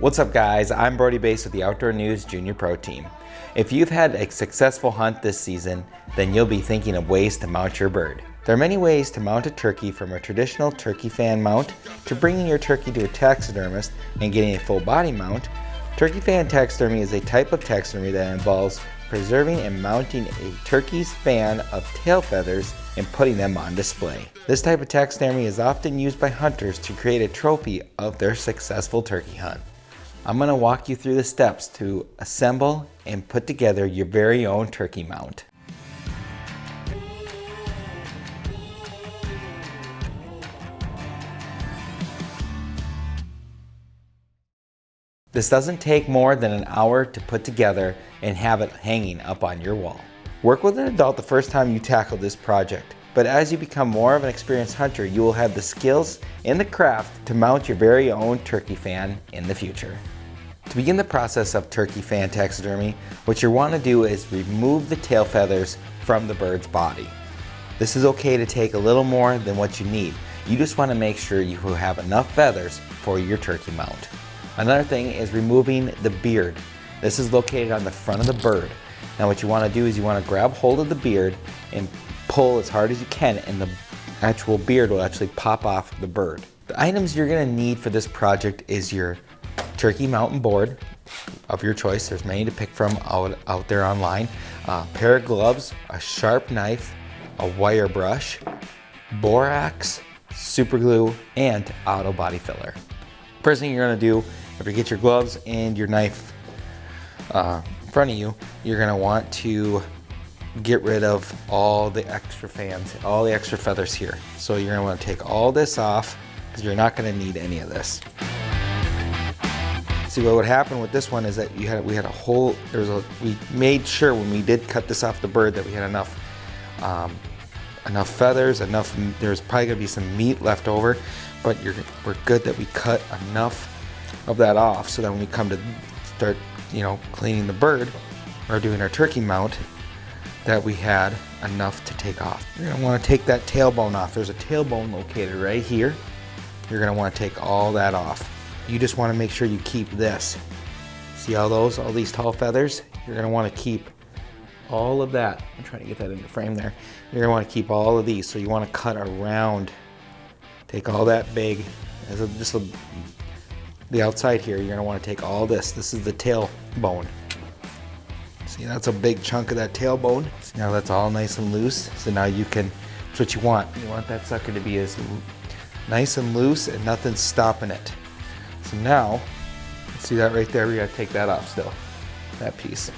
What's up guys, I'm Brody Boese with the Outdoor News Junior Pro Team. If you've had a successful hunt this season, then you'll be thinking of ways to mount your bird. There are many ways to mount a turkey, from a traditional turkey fan mount to bringing your turkey to a taxidermist and getting a full body mount. Turkey fan taxidermy is a type of taxidermy that involves preserving and mounting a turkey's fan of tail feathers and putting them on display. This type of taxidermy is often used by hunters to create a trophy of their successful turkey hunt. I'm going to walk you through the steps to assemble and put together your very own turkey mount. This doesn't take more than an hour to put together and have it hanging up on your wall. Work with an adult the first time you tackle this project, but as you become more of an experienced hunter, you will have the skills and the craft to mount your very own turkey fan in the future. To begin the process of turkey fan taxidermy, what you want to do is remove the tail feathers from the bird's body. This is okay to take a little more than what you need. You just want to make sure you have enough feathers for your turkey mount. Another thing is removing the beard. This is located on the front of the bird. Now what you want to do is you want to grab hold of the beard and pull as hard as you can, and the actual beard will actually pop off the bird. The items you're going to need for this project is your turkey mountain board of your choice. There's many to pick from out there online. A pair of gloves, a sharp knife, a wire brush, borax, super glue, and auto body filler. First thing you're going to do, after you get your gloves and your knife in front of you, you're going to want to get rid of all the extra fans, all the extra feathers here. So you're going to want to take all this off because you're not going to need any of this. See, what would happen with this one is that we had a whole, we made sure when we did cut this off the bird that we had enough feathers, there's probably gonna be some meat left over, but we're good that we cut enough of that off so that when we come to start, cleaning the bird or doing our turkey mount, that we had enough to take off. You're gonna wanna take that tailbone off. There's a tailbone located right here. You're gonna wanna take all that off. You just want to make sure you keep this. See all these tall feathers? You're going to want to keep all of that. I'm trying to get that in the frame there. You're going to want to keep all of these. So you want to cut around. Take all that big, the outside here, you're going to want to take all this. This is the tail bone. See, that's a big chunk of that tailbone. See, now that's all nice and loose. So now that's what you want. You want that sucker to be as nice and loose and nothing's stopping it. So now, see that right there? We gotta take that off still, that piece.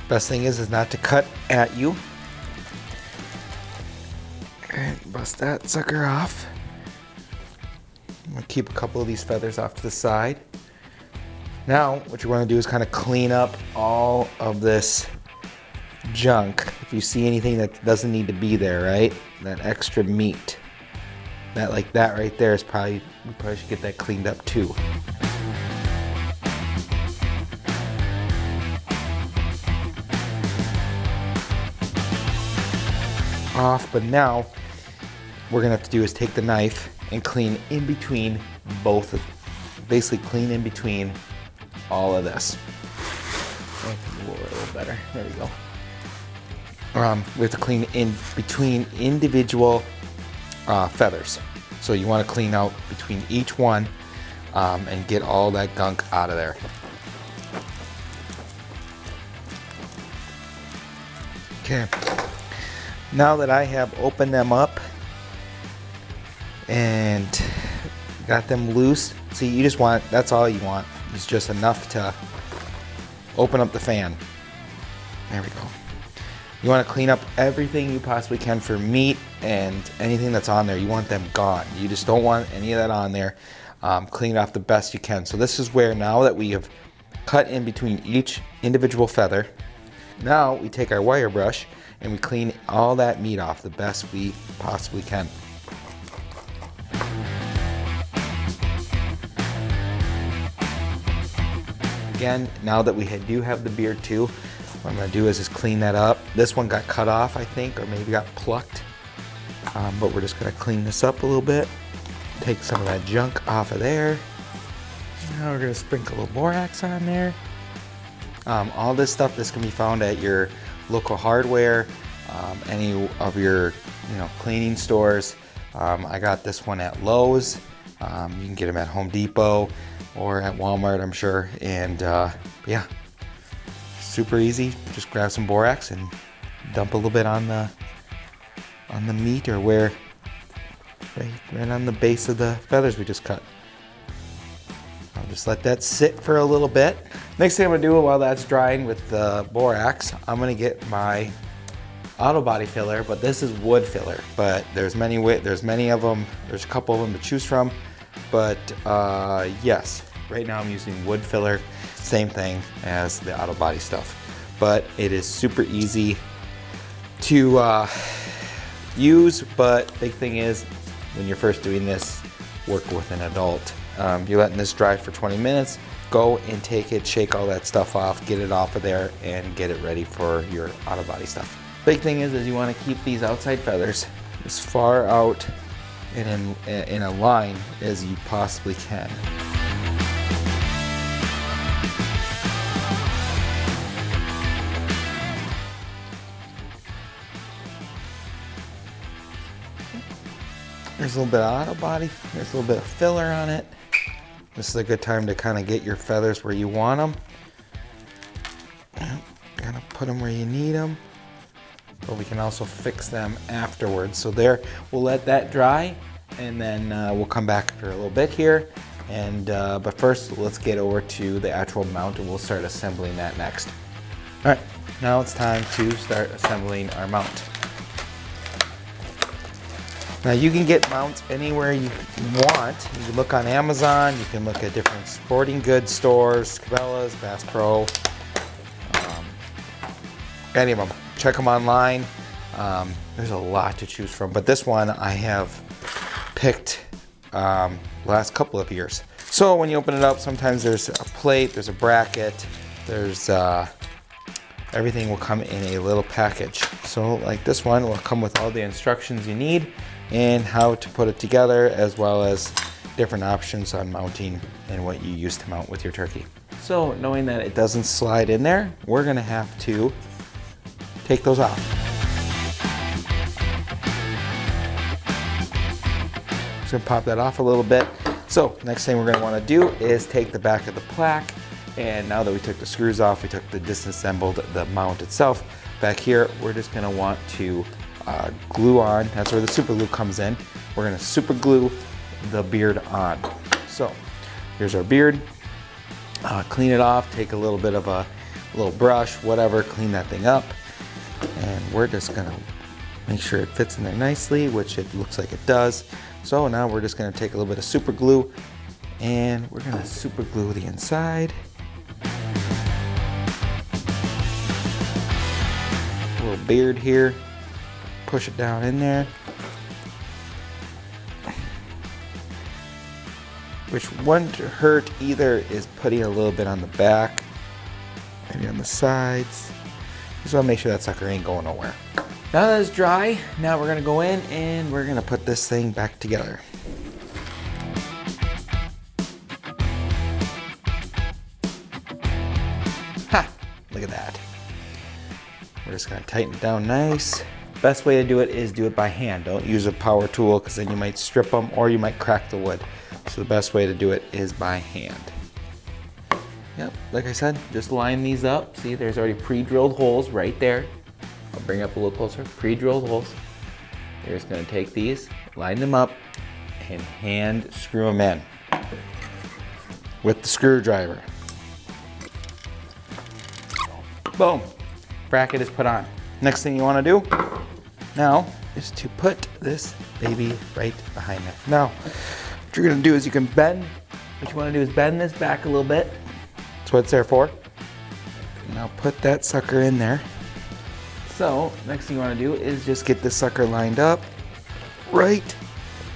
Best thing is not to cut at you. And bust that sucker off. I'm gonna keep a couple of these feathers off to the side. Now, what you wanna do is kind of clean up all of this junk. If you see anything that doesn't need to be there, right? That extra meat. Like that right there is we probably should get that cleaned up too. Off, but now we're gonna have to do is take the knife and clean in between basically clean in between all of this. A little better, there we go. We have to clean in between individual feathers. So you want to clean out between each one and get all that gunk out of there. Okay, now that I have opened them up and got them loose, see, that's all you want. It's just enough to open up the fan. There we go. You want to clean up everything you possibly can for meat and anything that's on there. You want them gone. You just don't want any of that on there. Clean it off the best you can. So this is where, now that we have cut in between each individual feather, now we take our wire brush and we clean all that meat off the best we possibly can. Again, now that we do have the beard too, what I'm going to do is just clean that up. This one got cut off, I think, or maybe got plucked. But we're just going to clean this up a little bit. Take some of that junk off of there. Now we're gonna sprinkle a little borax on there. All this stuff, this can be found at your local hardware, any of your cleaning stores. I got this one at Lowe's. You can get them at Home Depot or at Walmart, I'm sure. And yeah, super easy. Just grab some borax and dump a little bit on the meat, or where right on the base of the feathers we just cut. I'll just let that sit for a little bit. Next thing I'm gonna do while that's drying with the borax, I'm gonna get my auto body filler, but this is wood filler. But there's many of them. There's a couple of them to choose from. But yes, right now I'm using wood filler. Same thing as the auto body stuff. But it is super easy to use, but big thing is when you're first doing this, work with an adult. You're letting this dry for 20 minutes. Go and take it, shake all that stuff off, get it off of there, and get it ready for your auto body stuff. Big thing is you want to keep these outside feathers as far out and in a line as you possibly can. There's a little bit of auto body, there's a little bit of filler on it. This is a good time to kind of get your feathers where you want them. Gotta put them where you need them, but we can also fix them afterwards. So there, we'll let that dry, and then we'll come back after a little bit here. And but first, let's get over to the actual mount, and we'll start assembling that next. All right, now it's time to start assembling our mount. Now you can get mounts anywhere you want. You can look on Amazon, you can look at different sporting goods stores, Cabela's, Bass Pro, any of them. Check them online. There's a lot to choose from, but this one I have picked last couple of years. So when you open it up, sometimes there's a plate, there's a bracket, there's everything will come in a little package. So like this one will come with all the instructions you need and how to put it together, as well as different options on mounting and what you use to mount with your turkey. So knowing that it doesn't slide in there, we're gonna have to take those off. Just gonna pop that off a little bit. So next thing we're gonna wanna do is take the back of the plaque, and now that we took the screws off, we took the disassembled the mount itself. Back here, we're just gonna want to glue on. That's where the super glue comes in. We're gonna super glue the beard on. So here's our beard. Clean it off, take a little bit of a little brush, whatever, clean that thing up. And we're just gonna make sure it fits in there nicely, which it looks like it does. So now we're just gonna take a little bit of super glue, and we're gonna super glue the inside. A little beard here. Push it down in there. Which wouldn't hurt either is putting a little bit on the back, maybe on the sides. Just want to make sure that sucker ain't going nowhere. Now that it's dry, now we're gonna go in and we're gonna put this thing back together. Ha! Look at that. We're just gonna tighten it down nice. Best way to do it is do it by hand. Don't use a power tool, because then you might strip them or you might crack the wood. So the best way to do it is by hand. Yep, like I said, just line these up. See, there's already pre-drilled holes right there. I'll bring it up a little closer. Pre-drilled holes. You're just gonna take these, line them up, and hand screw them in with the screwdriver. Boom, bracket is put on. Next thing you wanna do now is to put this baby right behind it. Now, what you're gonna do is you can bend, what you wanna do is bend this back a little bit. That's what it's there for. Now put that sucker in there. So, next thing you wanna do is just get this sucker lined up, right,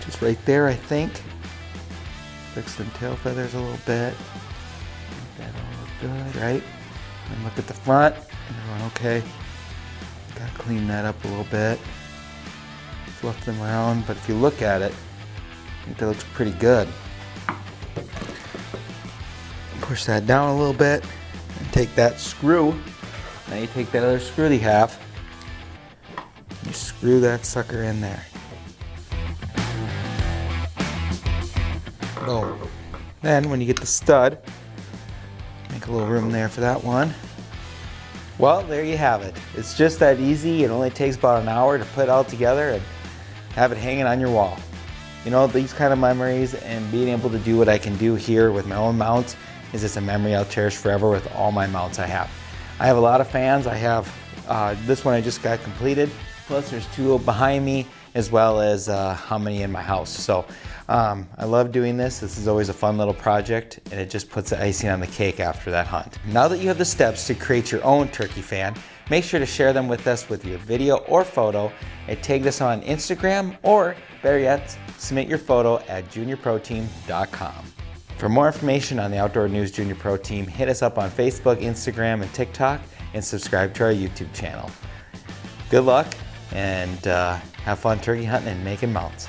just right there, I think. Fix them tail feathers a little bit. Make that all look good, right? And look at the front, and we're going, okay. Gotta clean that up a little bit. Fluff them around, but if you look at it, I think that looks pretty good. Push that down a little bit and take that screw. Now you take that other screw that you have, you screw that sucker in there. Boom. Then when you get the stud, make a little room there for that one. Well, there you have it. It's just that easy. It only takes about an hour to put it all together and have it hanging on your wall. You know, these kind of memories and being able to do what I can do here with my own mounts is just a memory I'll cherish forever with all my mounts I have. I have a lot of fans. I have this one I just got completed. Plus there's two behind me, as well as how many in my house. So I love doing this. This is always a fun little project, and it just puts the icing on the cake after that hunt. Now that you have the steps to create your own turkey fan, make sure to share them with us with your video or photo and tag us on Instagram, or better yet, submit your photo at juniorproteam.com. For more information on the Outdoor News Junior Pro Team, hit us up on Facebook, Instagram, and TikTok, and subscribe to our YouTube channel. Good luck, and have fun turkey hunting and making mounts.